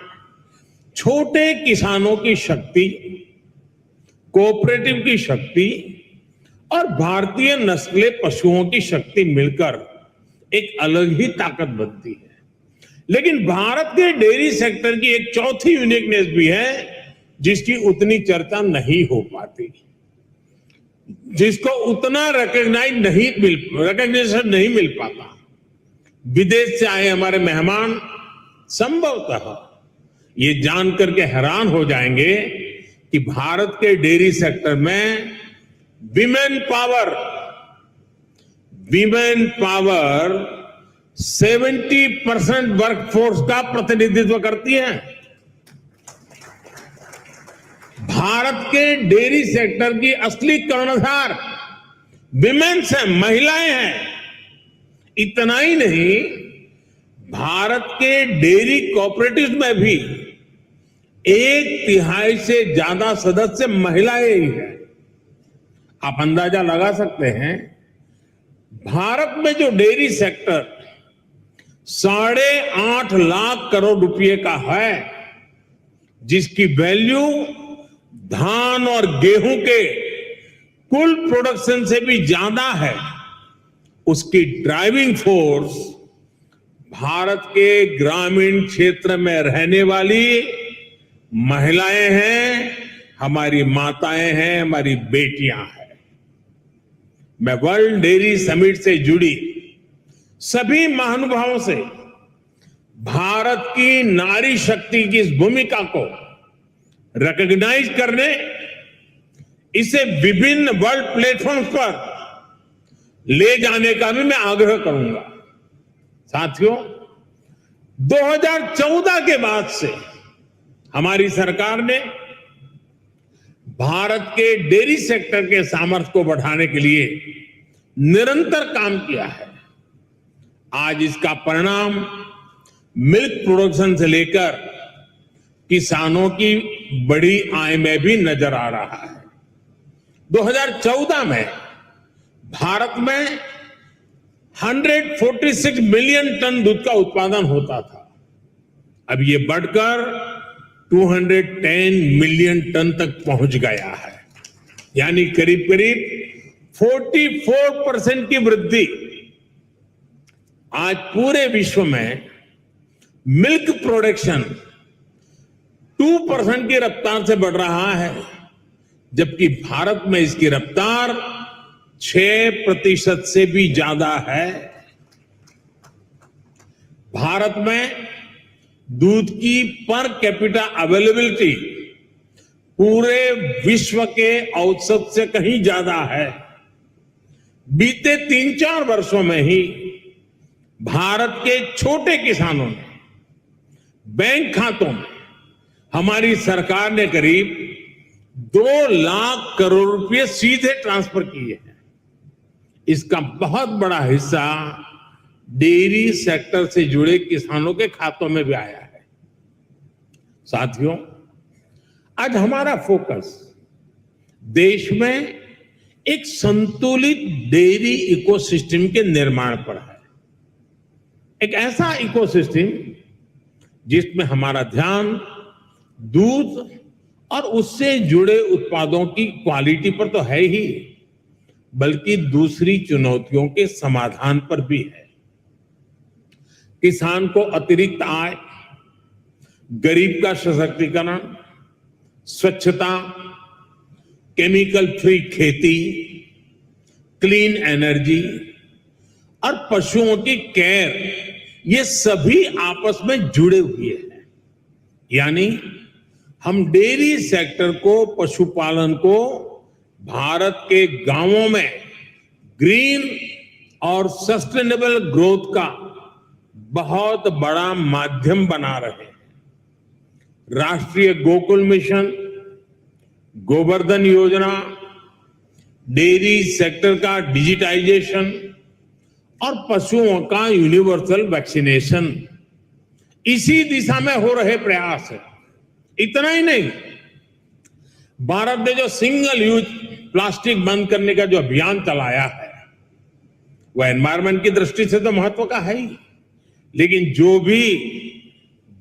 छोटे किसानों की शक्ति, कोऑपरेटिव की शक्ति और भारतीय नस्ले पशुओं की शक्ति मिलकर एक अलग ही ताकत बनती है। लेकिन भारत के डेयरी सेक्टर की एक चौथी यूनिकनेस भी है जिसकी उतनी चर्चा नहीं हो पाती, जिसको उतना रिकग्निशन नहीं मिल पाता। विदेश से आए हमारे मेहमान संभवतः ये जानकर के हैरान हो जाएंगे कि भारत के डेयरी सेक्टर में विमेन पावर 70% वर्कफोर्स का प्रतिनिधित्व करती है। भारत के डेयरी सेक्टर की असली कर्णधार विमेन्स हैं, महिलाएं हैं। इतना ही नहीं, भारत के डेयरी कोऑपरेटिव्स में भी 1/3 से ज्यादा सदस्य महिलाएं ही हैं। आप अंदाजा लगा सकते हैं, भारत में जो डेयरी सेक्टर 8.5 लाख करोड़ रुपए का है, जिसकी वैल्यू धान और गेहूं के कुल प्रोडक्शन से भी ज्यादा है, उसकी ड्राइविंग फोर्स भारत के ग्रामीण क्षेत्र में रहने वाली महिलाएं हैं, हमारी माताएं हैं, हमारी बेटियां हैं। मैं वर्ल्ड डेयरी समिट से जुड़ी सभी महानुभावों से भारत की नारी शक्ति की इस भूमिका को रिकॉग्नाइज करने, इसे विभिन्न वर्ल्ड प्लेटफॉर्म्स पर ले जाने का भी मैं आग्रह करूंगा। साथियों, 2014 के बाद से हमारी सरकार ने भारत के डेयरी सेक्टर के सामर्थ्य को बढ़ाने के लिए निरंतर काम किया है। आज इसका परिणाम मिल्क प्रोडक्शन से लेकर किसानों की बड़ी आय में भी नजर आ रहा है। 2014 में भारत में 146 मिलियन टन दूध का उत्पादन होता था। अब ये बढ़कर 210 मिलियन टन तक पहुंच गया है, यानी करीब करीब 44% की वृद्धि। आज पूरे विश्व में मिल्क प्रोडक्शन 2% की रफ्तार से बढ़ रहा है, जबकि भारत में इसकी रफ्तार 6% से भी ज्यादा है। भारत में दूध की पर कैपिटा अवेलेबिलिटी पूरे विश्व के औसत से कहीं ज्यादा है। बीते 3-4 वर्षों में ही भारत के छोटे किसानों ने बैंक खातों में हमारी सरकार ने करीब 2 लाख करोड़ रुपए सीधे ट्रांसफर किए हैं। इसका बहुत बड़ा हिस्सा डेयरी सेक्टर से जुड़े किसानों के खातों में भी आया है। साथियों, आज हमारा फोकस देश में एक संतुलित डेयरी इकोसिस्टम के निर्माण पर है। एक ऐसा इकोसिस्टम जिसमें हमारा ध्यान दूध और उससे जुड़े उत्पादों की क्वालिटी पर तो है ही, बल्कि दूसरी चुनौतियों के समाधान पर भी है। किसान को अतिरिक्त आय, गरीब का सशक्तिकरण, स्वच्छता, केमिकल फ्री खेती, क्लीन एनर्जी और पशुओं की केयर, ये सभी आपस में जुड़े हुए हैं। यानी हम डेयरी सेक्टर को, पशुपालन को भारत के गांवों में ग्रीन और सस्टेनेबल ग्रोथ का बहुत बड़ा माध्यम बना रहे हैं। राष्ट्रीय गोकुल मिशन, गोवर्धन योजना, डेयरी सेक्टर का डिजिटाइजेशन और पशुओं का यूनिवर्सल वैक्सीनेशन, इसी दिशा में हो रहे प्रयास है। इतना ही नहीं, भारत ने जो सिंगल यूज प्लास्टिक बंद करने का जो अभियान चलाया है, वह एनवायरमेंट की दृष्टि से तो महत्व का है ही, लेकिन जो भी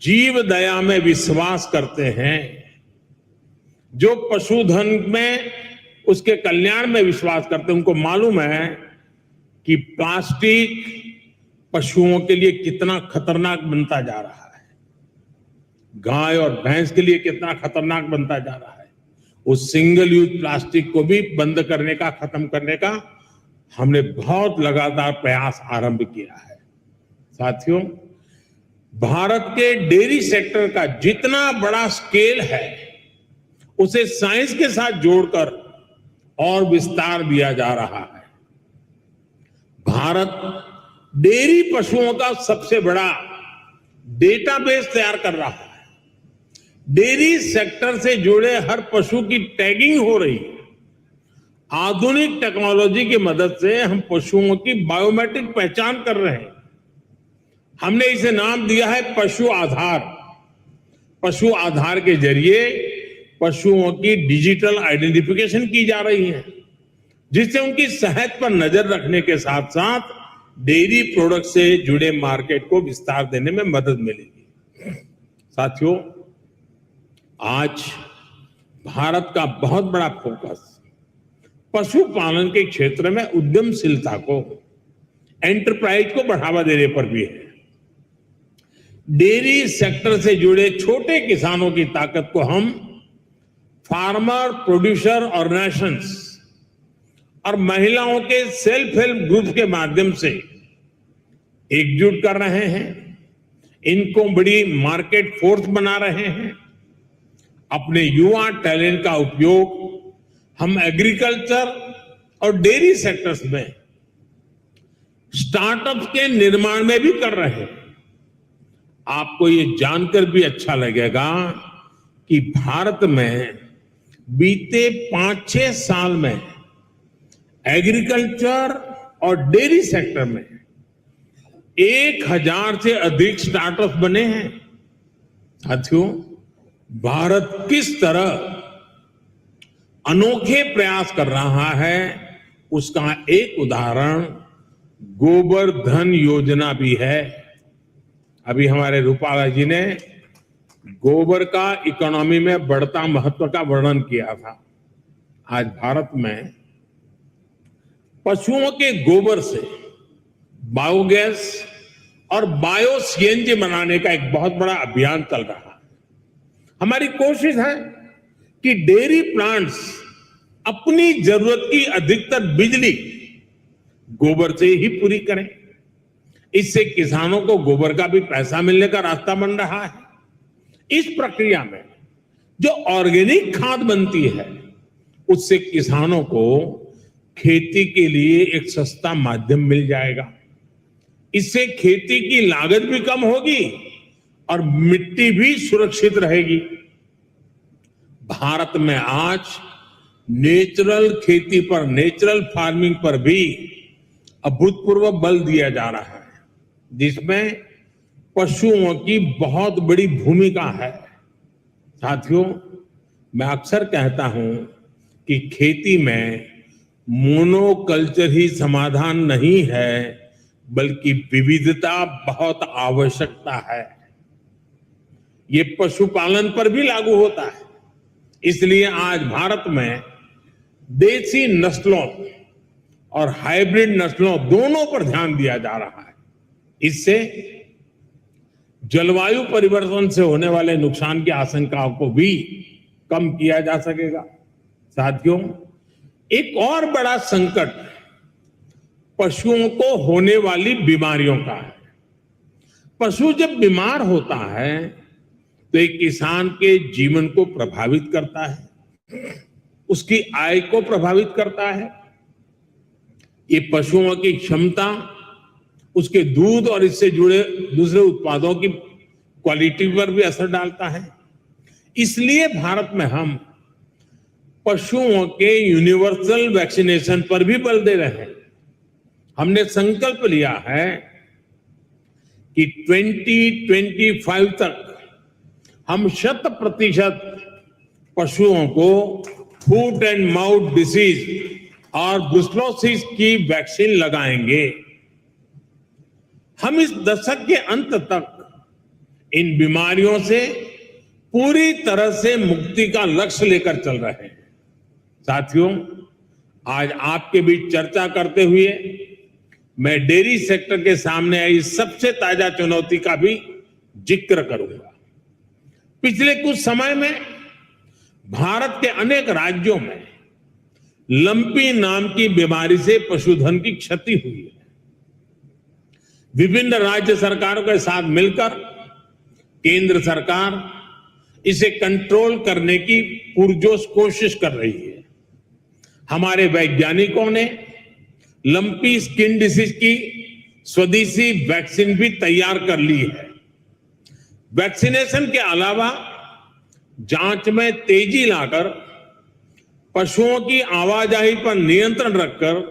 जीव दया में विश्वास करते हैं, जो पशुधन में, उसके कल्याण में विश्वास करते हैं, उनको मालूम है कि प्लास्टिक पशुओं के लिए कितना खतरनाक बनता जा रहा है, गाय और भैंस के लिए कितना खतरनाक बनता जा रहा है। उस सिंगल यूज प्लास्टिक को भी बंद करने का, खत्म करने का हमने बहुत लगातार प्रयास आरंभ किया है। साथियों, भारत के डेयरी सेक्टर का जितना बड़ा स्केल है, उसे साइंस के साथ जोड़कर और विस्तार दिया जा रहा है। भारत डेयरी पशुओं का सबसे बड़ा डेटाबेस तैयार कर रहा है। डेयरी सेक्टर से जुड़े हर पशु की टैगिंग हो रही है। आधुनिक टेक्नोलॉजी की मदद से हम पशुओं की बायोमेट्रिक पहचान कर रहे हैं। हमने इसे नाम दिया है पशु आधार। पशु आधार के जरिए पशुओं की डिजिटल आइडेंटिफिकेशन की जा रही है, जिससे उनकी सेहत पर नजर रखने के साथ साथ डेयरी प्रोडक्ट से जुड़े मार्केट को विस्तार देने में मदद मिलेगी। साथियों, आज भारत का बहुत बड़ा फोकस पशुपालन के क्षेत्र में उद्यमशीलता को, एंटरप्राइज को बढ़ावा देने पर भी है। डेयरी सेक्टर से जुड़े छोटे किसानों की ताकत को हम फार्मर प्रोड्यूसर ऑर्गेनाइजेशंस और महिलाओं के सेल्फ हेल्प ग्रुप के माध्यम से एकजुट कर रहे हैं। इनको बड़ी मार्केट फोर्स बना रहे हैं। अपने युवा टैलेंट का उपयोग हम एग्रीकल्चर और डेयरी सेक्टर्स में स्टार्टअप्स के निर्माण में भी कर रहे हैं। आपको ये जानकर भी अच्छा लगेगा कि भारत में बीते 5-6 साल में एग्रीकल्चर और डेयरी सेक्टर में 1000 से अधिक स्टार्टअप बने हैं। साथियों, भारत किस तरह अनोखे प्रयास कर रहा है, उसका एक उदाहरण गोवर्धन योजना भी है। अभी हमारे रूपाला जी ने गोबर का इकोनॉमी में बढ़ता महत्व का वर्णन किया था। आज भारत में पशुओं के गोबर से बायोगैस और बायो सीएनजी बनाने का एक बहुत बड़ा अभियान चल रहा है। हमारी कोशिश है कि डेयरी प्लांट्स अपनी जरूरत की अधिकतर बिजली गोबर से ही पूरी करें। इससे किसानों को गोबर का भी पैसा मिलने का रास्ता बन रहा है। इस प्रक्रिया में जो ऑर्गेनिक खाद बनती है, उससे किसानों को खेती के लिए एक सस्ता माध्यम मिल जाएगा। इससे खेती की लागत भी कम होगी और मिट्टी भी सुरक्षित रहेगी। भारत में आज नेचुरल खेती पर, नेचुरल फार्मिंग पर भी अभूतपूर्व बल दिया जा रहा है, जिसमें पशुओं की बहुत बड़ी भूमिका है। साथियों, मैं अक्सर कहता हूं कि खेती में मोनोकल्चर ही समाधान नहीं है, बल्कि विविधता बहुत आवश्यकता है। ये पशुपालन पर भी लागू होता है। इसलिए आज भारत में देसी नस्लों और हाइब्रिड नस्लों दोनों पर ध्यान दिया जा रहा है। इससे जलवायु परिवर्तन से होने वाले नुकसान की आशंकाओं को भी कम किया जा सकेगा। साथियों, एक और बड़ा संकट पशुओं को होने वाली बीमारियों का है। पशु जब बीमार होता है तो एक किसान के जीवन को प्रभावित करता है, उसकी आय को प्रभावित करता है। ये पशुओं की क्षमता, उसके दूध और इससे जुड़े दूसरे उत्पादों की क्वालिटी पर भी असर डालता है। इसलिए भारत में हम पशुओं के यूनिवर्सल वैक्सीनेशन पर भी बल दे रहे हैं। हमने संकल्प लिया है कि 2025 तक हम 100% पशुओं को फूट एंड माउथ डिसीज और ब्रुसेलोसिस की वैक्सीन लगाएंगे। हम इस दशक के अंत तक इन बीमारियों से पूरी तरह से मुक्ति का लक्ष्य लेकर चल रहे हैं। साथियों, आज आपके बीच चर्चा करते हुए मैं डेयरी सेक्टर के सामने आई सबसे ताजा चुनौती का भी जिक्र करूंगा। पिछले कुछ समय में भारत के अनेक राज्यों में लंपी नाम की बीमारी से पशुधन की क्षति हुई है। विभिन्न राज्य सरकारों के साथ मिलकर केंद्र सरकार इसे कंट्रोल करने की पुरजोश कोशिश कर रही है। हमारे वैज्ञानिकों ने लंपी स्किन डिसीज की स्वदेशी वैक्सीन भी तैयार कर ली है। वैक्सीनेशन के अलावा जांच में तेजी लाकर पशुओं की आवाजाही पर नियंत्रण रखकर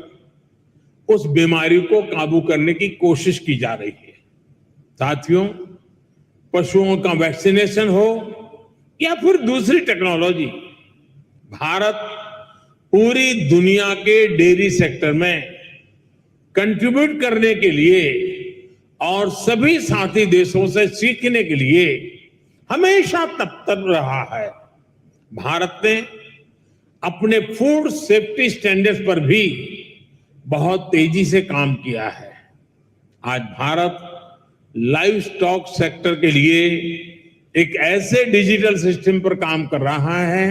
उस बीमारी को काबू करने की कोशिश की जा रही है। साथियों, पशुओं का वैक्सीनेशन हो या फिर दूसरी टेक्नोलॉजी, भारत पूरी दुनिया के डेयरी सेक्टर में कंट्रीब्यूट करने के लिए और सभी साथी देशों से सीखने के लिए हमेशा तत्पर रहा है। भारत ने अपने फूड सेफ्टी स्टैंडर्ड्स पर भी बहुत तेजी से काम किया है। आज भारत लाइव स्टॉक सेक्टर के लिए एक ऐसे डिजिटल सिस्टम पर काम कर रहा है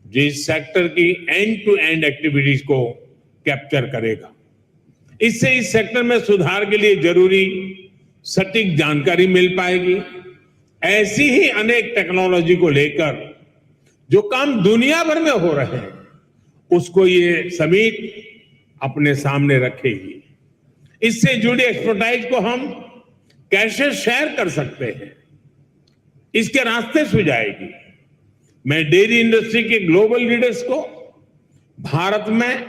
जो इस सेक्टर की एंड टू एंड एक्टिविटीज को कैप्चर करेगा। इससे इस सेक्टर में सुधार के लिए जरूरी सटीक जानकारी मिल पाएगी। ऐसी ही अनेक टेक्नोलॉजी को लेकर जो काम दुनिया भर में हो रहे हैं उसको ये समिट अपने सामने रखेगी। इससे जुड़ी एक्सपर्टाइज को हम कैसे शेयर कर सकते हैं, इसके रास्ते सुझाएगी। मैं डेयरी इंडस्ट्री के ग्लोबल लीडर्स को भारत में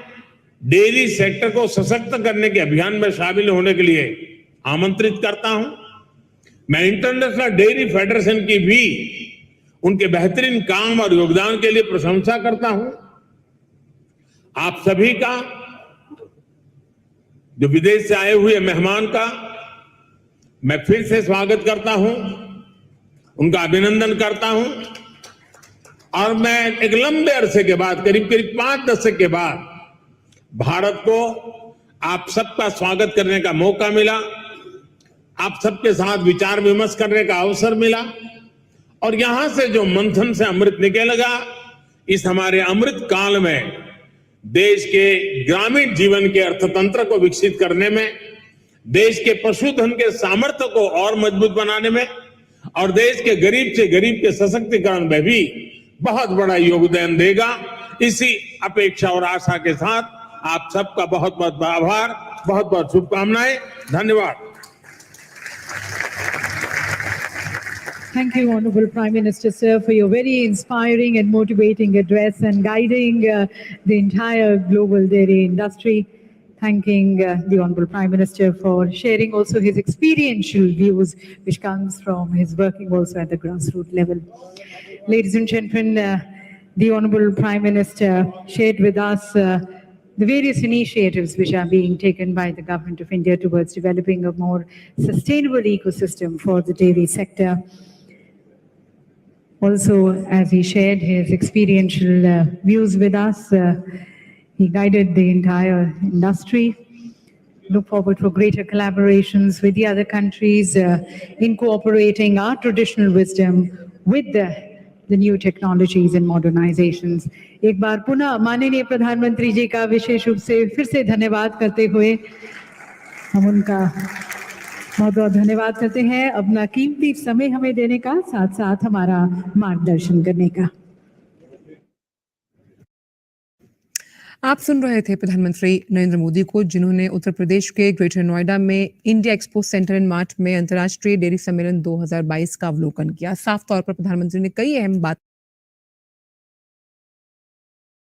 डेयरी सेक्टर को सशक्त करने के अभियान में शामिल होने के लिए आमंत्रित करता हूं। मैं इंटरनेशनल डेयरी फेडरेशन की भी उनके बेहतरीन काम और योगदान के लिए प्रशंसा करता हूं। आप सभी का, जो विदेश से आए हुए मेहमान का, मैं फिर से स्वागत करता हूं, उनका अभिनंदन करता हूं। और मैं एक लंबे अरसे के बाद, करीब 5 दशक के बाद भारत को आप सबका स्वागत करने का मौका मिला, आप सबके साथ विचार विमर्श करने का अवसर मिला और यहां से जो मंथन से अमृत निकलेगा, इस हमारे अमृत काल में देश के ग्रामीण जीवन के अर्थतंत्र को विकसित करने में, देश के पशुधन के सामर्थ्य को और मजबूत बनाने में और देश के गरीब से गरीब के सशक्तिकरण में भी बहुत बड़ा योगदान देगा। इसी अपेक्षा और आशा के साथ आप सबका बहुत बहुत आभार, बहुत बहुत शुभकामनाएं। धन्यवाद। Thank you, Honorable Prime Minister, sir, for your very inspiring and motivating address and guiding the entire global dairy industry. Thanking the Honorable Prime Minister for sharing also his experiential views, which comes from his working also at the grassroots level. Ladies and gentlemen, the Honorable Prime Minister shared with us the various initiatives which are being taken by the Government of India towards developing a more sustainable ecosystem for the dairy sector. Also, as he shared his experiential views with us, he guided the entire industry. Look forward for greater collaborations with the other countries, incorporating our traditional wisdom with the new technologies and modernizations. एक बार पुनः माननीय प्रधानमंत्री जी का विशेष रूप से फिर से धन्यवाद करते हुए हम उनका बहुत बहुत धन्यवाद करते हैं अपना कीमती समय हमें देने का, साथ साथ हमारा मार्गदर्शन करने का। आप सुन रहे थे प्रधानमंत्री नरेंद्र मोदी को, जिन्होंने उत्तर प्रदेश के ग्रेटर नोएडा में India expo centre and mart में अंतर्राष्ट्रीय डेयरी सम्मेलन 2022 का अवलोकन किया। साफ तौर पर प्रधानमंत्री ने कई अहम बात